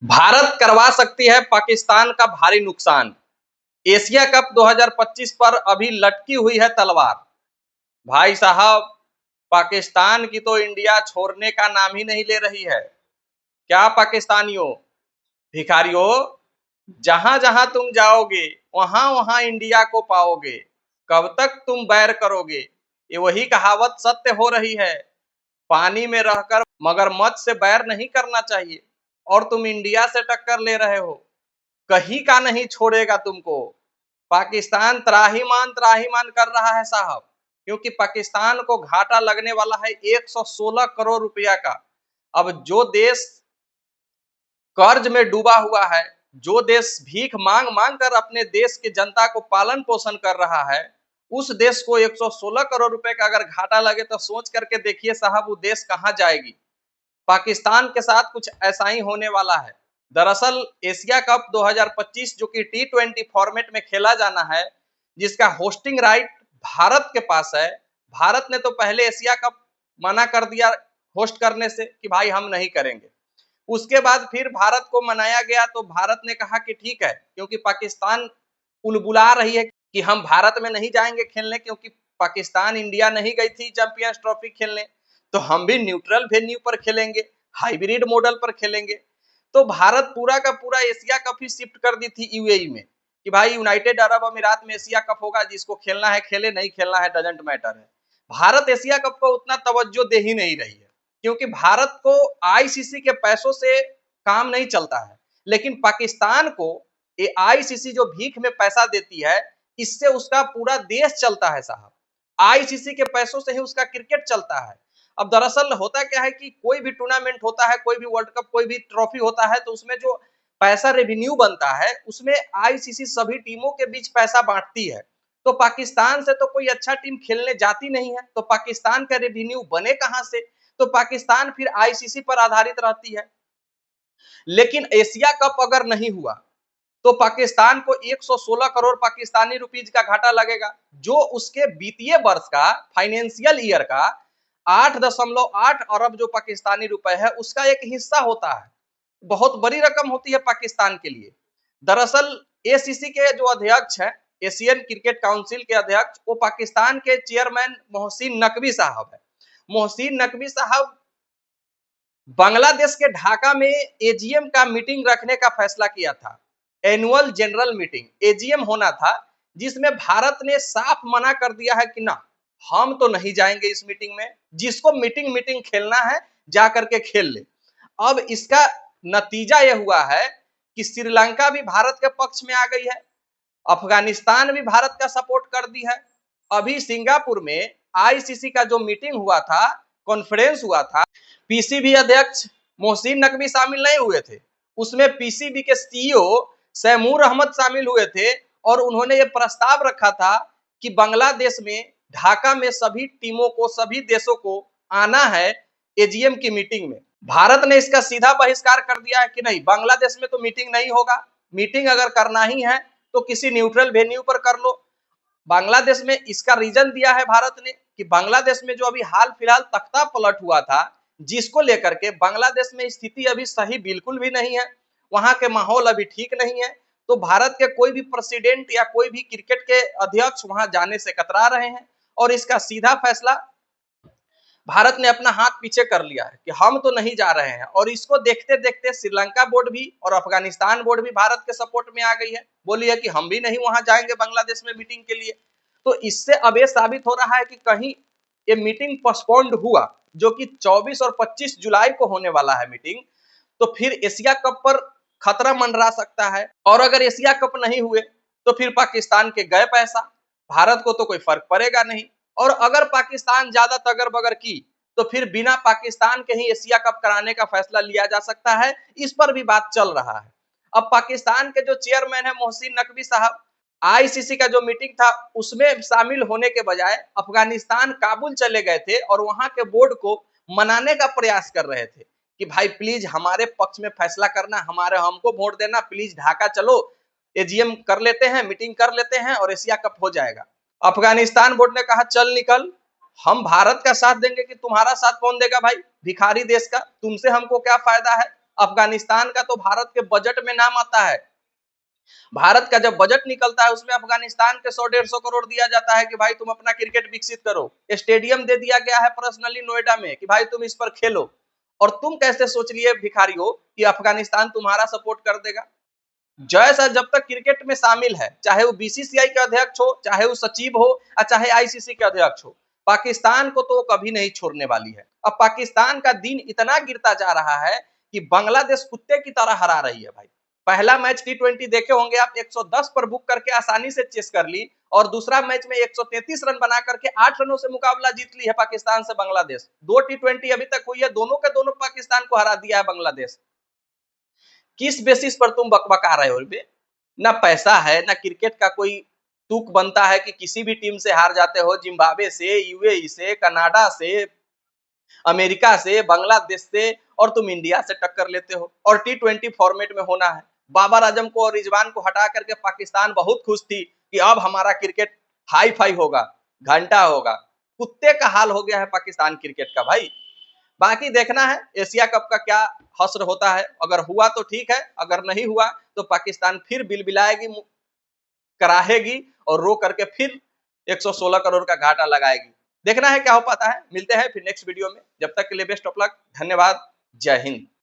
भारत करवा सकती है पाकिस्तान का भारी नुकसान। एशिया कप 2025 पर अभी लटकी हुई है तलवार। भाई साहब, पाकिस्तान की तो इंडिया छोड़ने का नाम ही नहीं ले रही है। क्या पाकिस्तानियों, भिखारियों, जहां जहां तुम जाओगे वहां वहां इंडिया को पाओगे। कब तक तुम बैर करोगे? ये वही कहावत सत्य हो रही है। पानी में रहकर मगरमच्छ से बैर नहीं करना चाहिए और तुम इंडिया से टक्कर ले रहे हो। कहीं का नहीं छोड़ेगा तुमको। पाकिस्तान त्राहिमाम कर रहा है साहब, क्योंकि पाकिस्तान को घाटा लगने वाला है 116 करोड़ रुपया का। अब जो देश कर्ज में डूबा हुआ है, जो देश भीख मांग मांग कर अपने देश की जनता को पालन पोषण कर रहा है, उस देश को 116 करोड़ रुपए का अगर घाटा लगे तो सोच करके देखिए साहब, वो देश कहां जाएगी। पाकिस्तान के साथ कुछ ऐसा ही होने वाला है। दरअसल एशिया कप 2025 जो कि T20 फॉर्मेट में खेला जाना है, जिसका होस्टिंग राइट भारत के पास है। भारत ने तो पहले एशिया कप मना कर दिया होस्ट करने से कि भाई हम नहीं करेंगे। उसके बाद फिर भारत को मनाया गया तो भारत ने कहा कि ठीक है, क्योंकि पाकिस्तान बुला रही है कि हम भारत में नहीं जाएंगे खेलने, क्योंकि पाकिस्तान इंडिया नहीं गई थी चैंपियंस ट्रॉफी खेलने, तो हम भी न्यूट्रल वेन्यू पर खेलेंगे, हाइब्रिड मॉडल पर खेलेंगे। तो भारत पूरा का पूरा एशिया कप ही शिफ्ट कर दी थी यूएई में कि भाई यूनाइटेड अरब अमीरात में एशिया कप होगा, जिसको खेलना है खेले, नहीं खेलना है डजेंट मैटर है। भारत एशिया कप को उतना तवज्जो दे ही नहीं रही है, क्योंकि भारत को आईसीसी के पैसों से काम नहीं चलता है। लेकिन पाकिस्तान को ये आईसीसी जो भीख में पैसा देती है, इससे उसका पूरा देश चलता है साहब। आईसीसी के पैसों से ही उसका क्रिकेट चलता है। अब दरअसल होता क्या है कि कोई भी टूर्नामेंट होता है, कोई भी वर्ल्ड कप, कोई भी ट्रॉफी होता है, तो उसमें जो पैसा रेवेन्यू बनता है उसमें आईसीसी सभी टीमों के बीच पैसा बांटती है। तो पाकिस्तान से तो कोई अच्छा टीम खेलने जाती नहीं है, तो पाकिस्तान का रेवेन्यू बने कहां से? तो पाकिस्तान फिर आईसीसी पर आधारित रहती है। लेकिन एशिया कप अगर नहीं हुआ तो पाकिस्तान को 116 करोड़ पाकिस्तानी रुपीज का घाटा लगेगा, जो उसके वित्तीय वर्ष का, फाइनेंशियल ईयर का 8.8 अरब जो पाकिस्तानी रुपए है उसका एक हिस्सा होता है। बहुत बड़ी रकम होती है पाकिस्तान के लिए। दरअसल एसीसी के जो अध्यक्ष हैं, एशियन क्रिकेट काउंसिल के अध्यक्ष, वो पाकिस्तान के चेयरमैन मोहसिन नकवी साहब है। मोहसिन नकवी साहब बांग्लादेश के ढाका में एजीएम का मीटिंग रखने का फैसला किया था। एनुअल जनरल मीटिंग एजीएम होना था, जिसमें भारत ने साफ मना कर दिया है कि ना, हम तो नहीं जाएंगे इस मीटिंग में। जिसको मीटिंग मीटिंग खेलना है जा करके खेल ले। अब इसका नतीजा यह हुआ है कि श्रीलंका भी भारत के पक्ष में आ गई है, अफगानिस्तान भी भारत का सपोर्ट कर दी है। अभी सिंगापुर में आईसीसी का जो मीटिंग हुआ था, कॉन्फ्रेंस हुआ था, पीसीबी अध्यक्ष मोहसिन नकवी शामिल नहीं हुए थे। उसमें पीसीबी के सीईओ सैमूर अहमद शामिल हुए थे और उन्होंने ये प्रस्ताव रखा था कि बांग्लादेश में ढाका में सभी टीमों को, सभी देशों को आना है एजीएम की मीटिंग में। भारत ने इसका सीधा बहिष्कार कर दिया है कि नहीं, बांग्लादेश में तो मीटिंग नहीं होगा। मीटिंग अगर करना ही है तो किसी न्यूट्रल वेन्यू पर कर लो। बांग्लादेश में इसका रीजन दिया है भारत ने कि बांग्लादेश में जो अभी हाल फिलहाल तख्ता पलट हुआ था, जिसको लेकर के बांग्लादेश में स्थिति अभी सही बिल्कुल भी नहीं है, वहां के माहौल अभी ठीक नहीं है। तो भारत के कोई भी प्रेसिडेंट या कोई भी क्रिकेट के अध्यक्ष वहां जाने से कतरा रहे हैं और इसका सीधा फैसला भारत ने अपना हाथ पीछे कर लिया है कि हम तो नहीं जा रहे हैं। और इसको देखते देखते श्रीलंका बोर्ड भी और अफगानिस्तान बोर्ड भी भारत के सपोर्ट में आ गई है, बोली है कि हम भी नहीं वहां जाएंगे बांग्लादेश में मीटिंग के लिए। तो इससे अब यह साबित हो रहा है कि कहीं ये मीटिंग पोस्टपोन्ड हुआ, जो कि 24 और 25 जुलाई को होने वाला है मीटिंग, तो फिर एशिया कप पर खतरा मंडरा सकता है। और अगर एशिया कप नहीं हुए तो फिर पाकिस्तान के गए पैसा, भारत को तो कोई फर्क पड़ेगा नहीं। और अगर पाकिस्तान ज्यादा तगर बगर की तो फिर बिना पाकिस्तान के ही एशिया कप कराने का फैसला लिया जा सकता है। इस पर भी बात चल रहा है। अब पाकिस्तान के जो चेयरमैन है मोहसिन नकवी साहब, आईसीसी का जो मीटिंग था उसमें शामिल होने के बजाय अफगानिस्तान काबुल चले गए थे और वहां के बोर्ड को मनाने का प्रयास कर रहे थे कि भाई प्लीज हमारे पक्ष में फैसला करना, हमको वोट देना, प्लीज ढाका चलो, एजीएम कर लेते हैं, मीटिंग कर लेते हैं और एशिया कप हो जाएगा। अफगानिस्तान बोर्ड ने कहा चल निकल, हम भारत का साथ देंगे कि तुम्हारा साथ कौन देगा भाई, भिखारी देश का, तुमसे हमको क्या फायदा है। अफगानिस्तान का तो भारत के बजट में नाम आता है। भारत का जब बजट निकलता है उसमें अफगानिस्तान के 100-150 करोड़ दिया जाता है कि भाई तुम अपना क्रिकेट विकसित करो। स्टेडियम दे दिया गया है पर्सनली नोएडा में कि भाई तुम इस पर खेलो। और तुम कैसे सोच लिए भिखारी हो कि अफगानिस्तान तुम्हारा सपोर्ट कर देगा? जय सर जब तक क्रिकेट में शामिल है, चाहे वो बीसीसीआई के अध्यक्ष हो, चाहे वो सचिव हो और चाहे आईसीसी के अध्यक्ष हो, पाकिस्तान को तो कभी नहीं छोड़ने वाली है। अब पाकिस्तान का दिन इतना गिरता जा रहा है कि बांग्लादेश कुत्ते की तरह हरा रही है भाई। पहला मैच टी20 देखे होंगे आप, 110 पर बुक करके आसानी से चेस कर ली, और दूसरा मैच में 133 रन बना करके 8 रनों से मुकाबला जीत ली है पाकिस्तान से बांग्लादेश। 2 टी20 अभी तक हुई है, दोनों के दोनों पाकिस्तान को हरा दिया है बांग्लादेश। किस बेसिस पर तुम बकबका रहे हो बे? ना पैसा है, ना क्रिकेट का कोई तुक बनता है कि किसी भी टीम से हार जाते हो, जिम्बाब्वे से, यूएई से, कनाडा से, अमेरिका से, बांग्लादेश से, और तुम इंडिया से टक्कर लेते हो। और टी20 फॉर्मेट में होना है। बाबर आजम को और रिजवान को हटा करके पाकिस्तान बहुत खुश थी कि अब हमारा क्रिकेट हाई फाई होगा, घंटा होगा। कुत्ते का हाल हो गया है पाकिस्तान क्रिकेट का भाई। बाकी देखना है एशिया कप का क्या हश्र होता है। अगर हुआ तो ठीक है, अगर नहीं हुआ तो पाकिस्तान फिर बिलबिलाएगी, कराहेगी और रो करके फिर 116 करोड़ का घाटा लगाएगी। देखना है क्या हो पाता है। मिलते हैं फिर नेक्स्ट वीडियो में, जब तक के लिए बेस्ट ऑफ लक, धन्यवाद, जय हिंद।